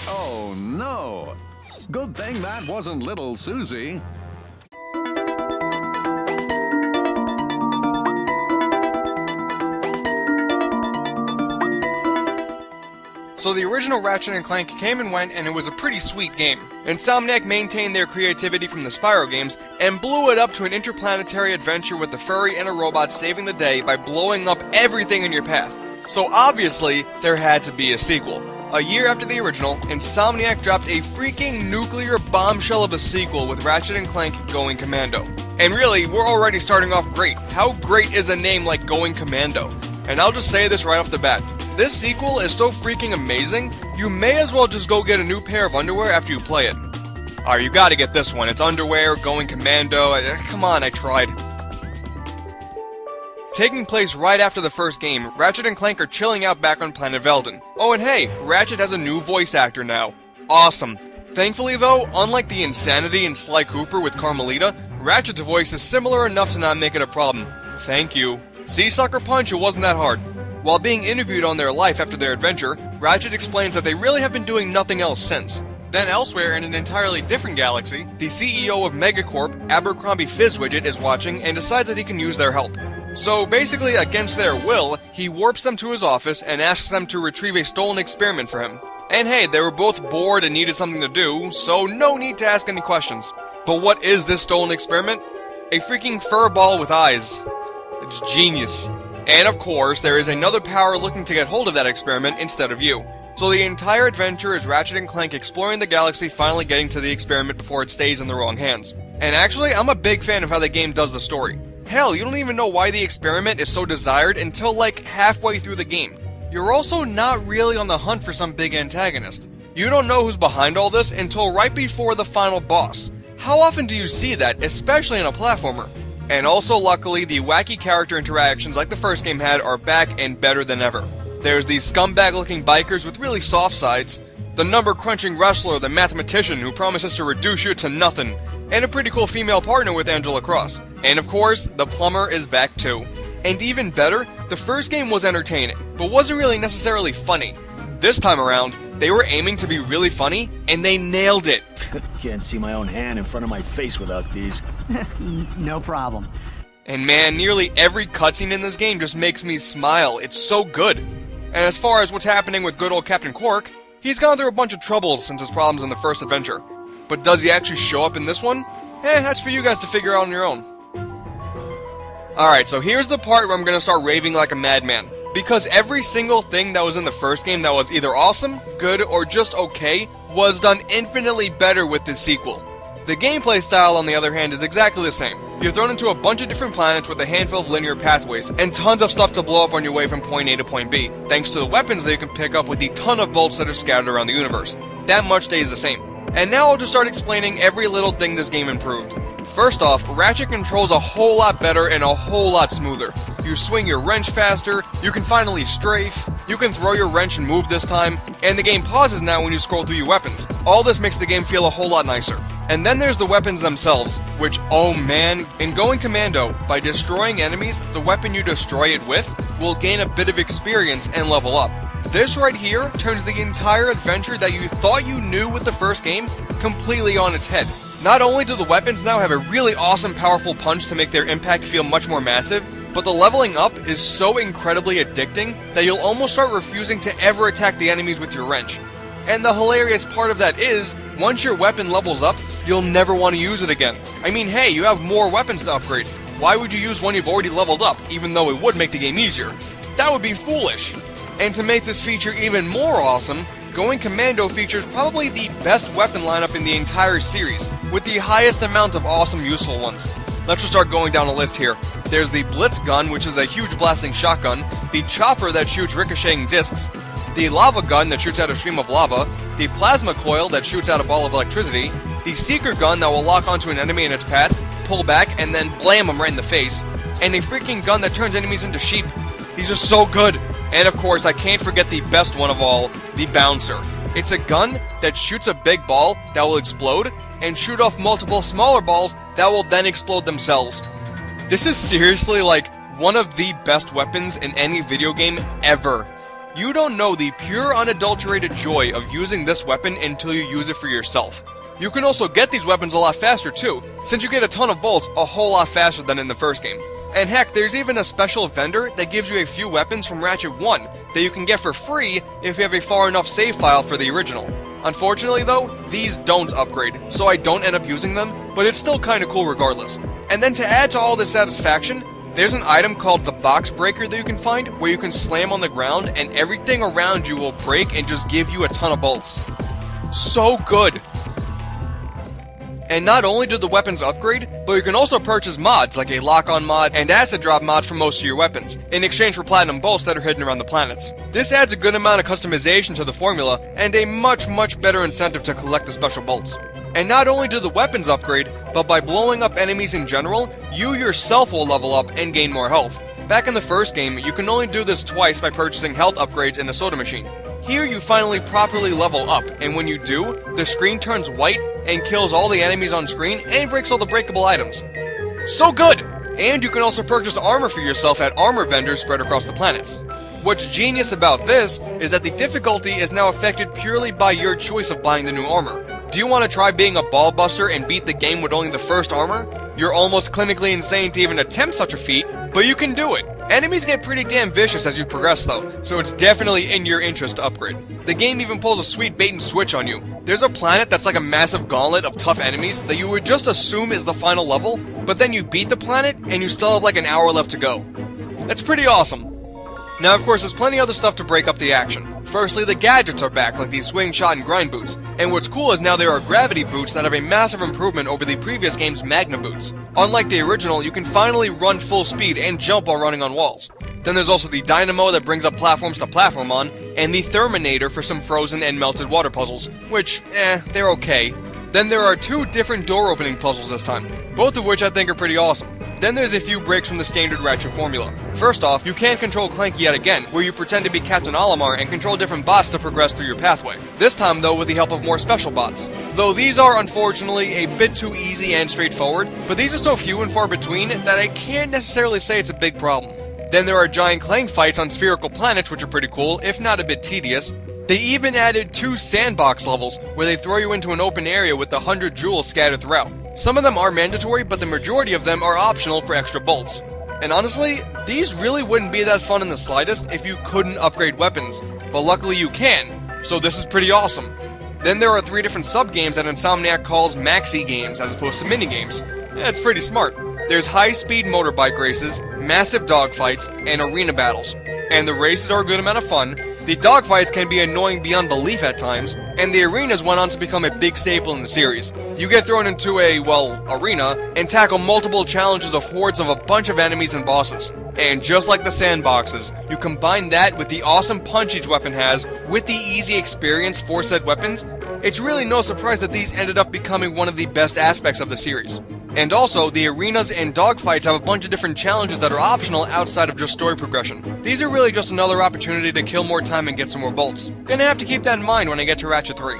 Oh no! Good thing that wasn't little Susie. So the original Ratchet & Clank came and went, and it was a pretty sweet game. Insomniac maintained their creativity from the Spyro games, and blew it up to an interplanetary adventure with a furry and a robot saving the day by blowing up everything in your path. So obviously, there had to be a sequel. A year after the original, Insomniac dropped a freaking nuclear bombshell of a sequel with Ratchet & Clank Going Commando. And really, we're already starting off great. How great is a name like Going Commando? And I'll just say this right off the bat. This sequel is so freaking amazing, you may as well just go get a new pair of underwear after you play it. Alright, you gotta get this one. It's underwear, Going Commando, come on, I tried. Taking place right after the first game, Ratchet and Clank are chilling out back on planet Veldin. Oh, and hey, Ratchet has a new voice actor now. Awesome. Thankfully though, unlike the insanity in Sly Cooper with Carmelita, Ratchet's voice is similar enough to not make it a problem. Thank you. See, Sucker Punch, it wasn't that hard. While being interviewed on their life after their adventure, Ratchet explains that they really have been doing nothing else since. Then elsewhere in an entirely different galaxy, the CEO of Megacorp, Abercrombie Fizzwidget, is watching and decides that he can use their help. So basically, against their will, he warps them to his office and asks them to retrieve a stolen experiment for him. And hey, they were both bored and needed something to do, so no need to ask any questions. But what is this stolen experiment? A freaking fur ball with eyes. It's genius. And of course, there is another power looking to get hold of that experiment instead of you. So the entire adventure is Ratchet & Clank exploring the galaxy, finally getting to the experiment before it stays in the wrong hands. And actually, I'm a big fan of how the game does the story. Hell, you don't even know why the experiment is so desired until like halfway through the game. You're also not really on the hunt for some big antagonist. You don't know who's behind all this until right before the final boss. How often do you see that, especially in a platformer? And also, luckily, the wacky character interactions like the first game had are back and better than ever. There's these scumbag-looking bikers with really soft sides, the number-crunching wrestler, the mathematician who promises to reduce you to nothing, and a pretty cool female partner with Angela Cross. And of course, the plumber is back too. And even better, the first game was entertaining, but wasn't really necessarily funny. This time around, they were aiming to be really funny, and they nailed it. Can't see my own hand in front of my face without these. No problem. And man, nearly every cutscene in this game just makes me smile. It's so good. And as far as what's happening with good old Captain Quark, he's gone through a bunch of troubles since his problems in the first adventure. But does he actually show up in this one? That's for you guys to figure out on your own. Alright, so here's the part where I'm gonna start raving like a madman. Because every single thing that was in the first game that was either awesome, good, or just okay, was done infinitely better with this sequel. The gameplay style, on the other hand, is exactly the same. You're thrown into a bunch of different planets with a handful of linear pathways, and tons of stuff to blow up on your way from point A to point B, thanks to the weapons that you can pick up with the ton of bolts that are scattered around the universe. That much stays the same. And now I'll just start explaining every little thing this game improved. First off, Ratchet controls a whole lot better and a whole lot smoother. You swing your wrench faster, you can finally strafe, you can throw your wrench and move this time, and the game pauses now when you scroll through your weapons. All this makes the game feel a whole lot nicer. And then there's the weapons themselves, which, oh man, in Going Commando, by destroying enemies, the weapon you destroy it with will gain a bit of experience and level up. This right here turns the entire adventure that you thought you knew with the first game completely on its head. Not only do the weapons now have a really awesome powerful punch to make their impact feel much more massive, but the leveling up is so incredibly addicting that you'll almost start refusing to ever attack the enemies with your wrench. And the hilarious part of that is, once your weapon levels up, you'll never want to use it again. I mean, hey, you have more weapons to upgrade. Why would you use one you've already leveled up, even though it would make the game easier? That would be foolish. And to make this feature even more awesome, Going Commando features probably the best weapon lineup in the entire series, with the highest amount of awesome useful ones. Let's just start going down a list here. There's the Blitz Gun, which is a huge blasting shotgun, the Chopper that shoots ricocheting discs, the Lava Gun that shoots out a stream of lava, the Plasma Coil that shoots out a ball of electricity, the Seeker Gun that will lock onto an enemy in its path, pull back, and then blam them right in the face, and a freaking gun that turns enemies into sheep. These are so good! And of course, I can't forget the best one of all, the Bouncer. It's a gun that shoots a big ball that will explode, and shoot off multiple smaller balls that will then explode themselves. This is seriously like one of the best weapons in any video game ever. You don't know the pure unadulterated joy of using this weapon until you use it for yourself. You can also get these weapons a lot faster too, since you get a ton of bolts a whole lot faster than in the first game. And heck, there's even a special vendor that gives you a few weapons from Ratchet 1 that you can get for free if you have a far enough save file for the original. Unfortunately though, these don't upgrade, so I don't end up using them, but it's still kinda cool regardless. And then to add to all this satisfaction, there's an item called the box breaker that you can find, where you can slam on the ground and everything around you will break and just give you a ton of bolts. So good! And not only do the weapons upgrade, but you can also purchase mods like a lock-on mod and acid drop mod for most of your weapons, in exchange for platinum bolts that are hidden around the planets. This adds a good amount of customization to the formula, and a much better incentive to collect the special bolts. And not only do the weapons upgrade, but by blowing up enemies in general, you yourself will level up and gain more health. Back in the first game, you can only do this twice by purchasing health upgrades in the soda machine. Here you finally properly level up, and when you do, the screen turns white and kills all the enemies on screen and breaks all the breakable items. So good! And you can also purchase armor for yourself at armor vendors spread across the planets. What's genius about this is that the difficulty is now affected purely by your choice of buying the new armor. Do you want to try being a ball buster and beat the game with only the first armor? You're almost clinically insane to even attempt such a feat, but you can do it. Enemies get pretty damn vicious as you progress though, so it's definitely in your interest to upgrade. The game even pulls a sweet bait and switch on you. There's a planet that's like a massive gauntlet of tough enemies that you would just assume is the final level, but then you beat the planet and you still have like an hour left to go. That's pretty awesome. Now of course there's plenty other stuff to break up the action. Firstly, the gadgets are back, like these swing, shot, and grind boots. And what's cool is now there are gravity boots that have a massive improvement over the previous game's Magna boots. Unlike the original, you can finally run full speed and jump while running on walls. Then there's also the Dynamo that brings up platforms to platform on, and the Therminator for some frozen and melted water puzzles, which, they're okay. Then there are 2 different door opening puzzles this time, both of which I think are pretty awesome. Then there's a few breaks from the standard Ratchet formula. First off, you can control Clank yet again, where you pretend to be Captain Olimar and control different bots to progress through your pathway. This time though with the help of more special bots. Though these are unfortunately a bit too easy and straightforward, but these are so few and far between that I can't necessarily say it's a big problem. Then there are giant Clank fights on spherical planets which are pretty cool, if not a bit tedious. They even added 2 sandbox levels, where they throw you into an open area with 100 jewels scattered throughout. Some of them are mandatory, but the majority of them are optional for extra bolts. And honestly, these really wouldn't be that fun in the slightest if you couldn't upgrade weapons, but luckily you can, so this is pretty awesome. Then there are 3 different sub-games that Insomniac calls maxi games as opposed to mini-games. It's pretty smart. There's high-speed motorbike races, massive dogfights, and arena battles. And the races are a good amount of fun. The dogfights can be annoying beyond belief at times, and the arenas went on to become a big staple in the series. You get thrown into a, arena, and tackle multiple challenges of hordes of a bunch of enemies and bosses. And just like the sandboxes, you combine that with the awesome punch each weapon has, with the easy experience for said weapons, it's really no surprise that these ended up becoming one of the best aspects of the series. And also, the arenas and dogfights have a bunch of different challenges that are optional outside of just story progression. These are really just another opportunity to kill more time and get some more bolts. Gonna have to keep that in mind when I get to Ratchet 3.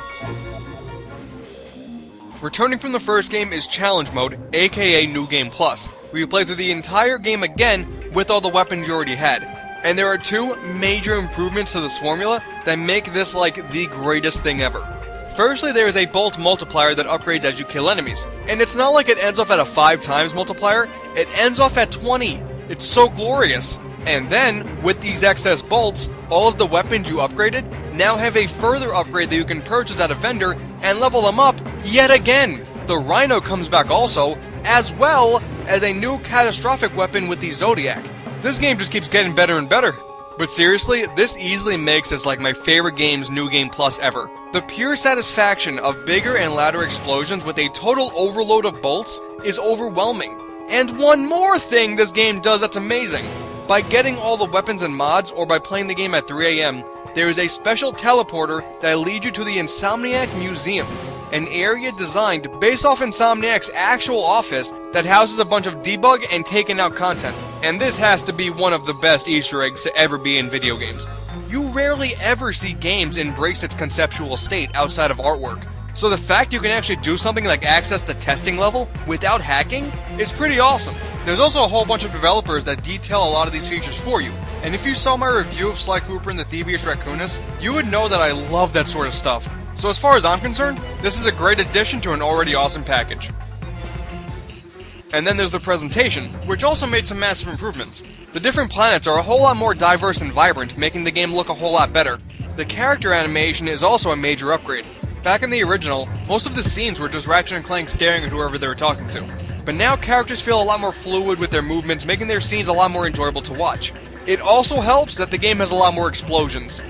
Returning from the first game is Challenge Mode, aka New Game Plus, where you play through the entire game again with all the weapons you already had. And there are 2 major improvements to this formula that make this like the greatest thing ever. Firstly, there is a bolt multiplier that upgrades as you kill enemies. And it's not like it ends off at a 5 times multiplier, it ends off at 20. It's so glorious. And then, with these excess bolts, all of the weapons you upgraded now have a further upgrade that you can purchase at a vendor and level them up yet again. The Rhino comes back also, as well as a new catastrophic weapon with the Zodiac. This game just keeps getting better and better. But seriously, this easily makes this like my favorite game's New Game Plus ever. The pure satisfaction of bigger and louder explosions with a total overload of bolts is overwhelming. And one more thing this game does that's amazing. By getting all the weapons and mods, or by playing the game at 3 AM, there is a special teleporter that leads you to the Insomniac Museum, an area designed based off Insomniac's actual office that houses a bunch of debug and taken out content. And this has to be one of the best Easter eggs to ever be in video games. You rarely ever see games embrace its conceptual state outside of artwork. So the fact you can actually do something like access the testing level without hacking is pretty awesome. There's also a whole bunch of developers that detail a lot of these features for you, And if you saw my review of Sly Cooper and the Thievius Raccoonus, you would know that I love that sort of stuff. So as far as I'm concerned, this is a great addition to an already awesome package. And then there's the presentation, which also made some massive improvements. The different planets are a whole lot more diverse and vibrant, making the game look a whole lot better. The character animation is also a major upgrade. Back in the original, most of the scenes were just Ratchet and Clank staring at whoever they were talking to. But now characters feel a lot more fluid with their movements, making their scenes a lot more enjoyable to watch. It also helps that the game has a lot more explosions.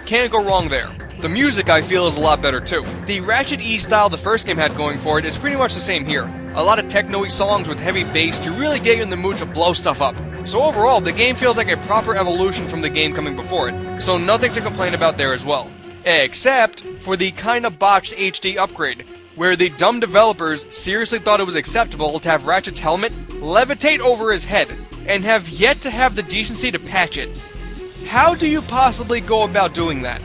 Can't go wrong there. The music, I feel, is a lot better too. The Ratchet E style the first game had going for it is pretty much the same here. A lot of techno-y songs with heavy bass to really get you in the mood to blow stuff up. So overall, the game feels like a proper evolution from the game coming before it, so nothing to complain about there as well. Except for the kinda botched HD upgrade, where the dumb developers seriously thought it was acceptable to have Ratchet's helmet levitate over his head, and have yet to have the decency to patch it. How do you possibly go about doing that?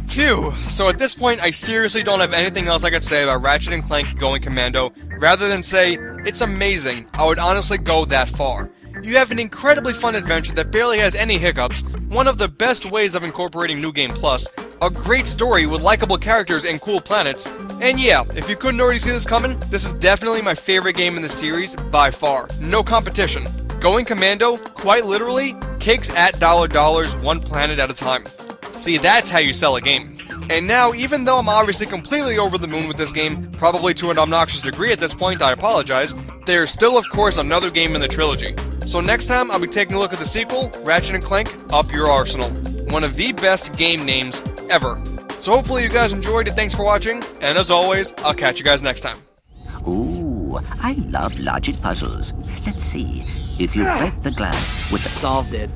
Phew, so at this point I seriously don't have anything else I could say about Ratchet and Clank Going Commando, rather than say, it's amazing. I would honestly go that far. You have an incredibly fun adventure that barely has any hiccups, one of the best ways of incorporating New Game Plus, a great story with likable characters and cool planets, and yeah, if you couldn't already see this coming, this is definitely my favorite game in the series, by far. No competition. Going Commando, quite literally, kicks at $dollars one planet at a time. See, that's how you sell a game. And now, even though I'm obviously completely over the moon with this game, probably to an obnoxious degree at this point, I apologize, there's still of course another game in the trilogy. So next time, I'll be taking a look at the sequel, Ratchet & Clank, Up Your Arsenal. One of the best game names ever. So hopefully you guys enjoyed it, thanks for watching, and as always, I'll catch you guys next time. Ooh, I love logic puzzles. Let's see. If you break the glass with the... Solved it.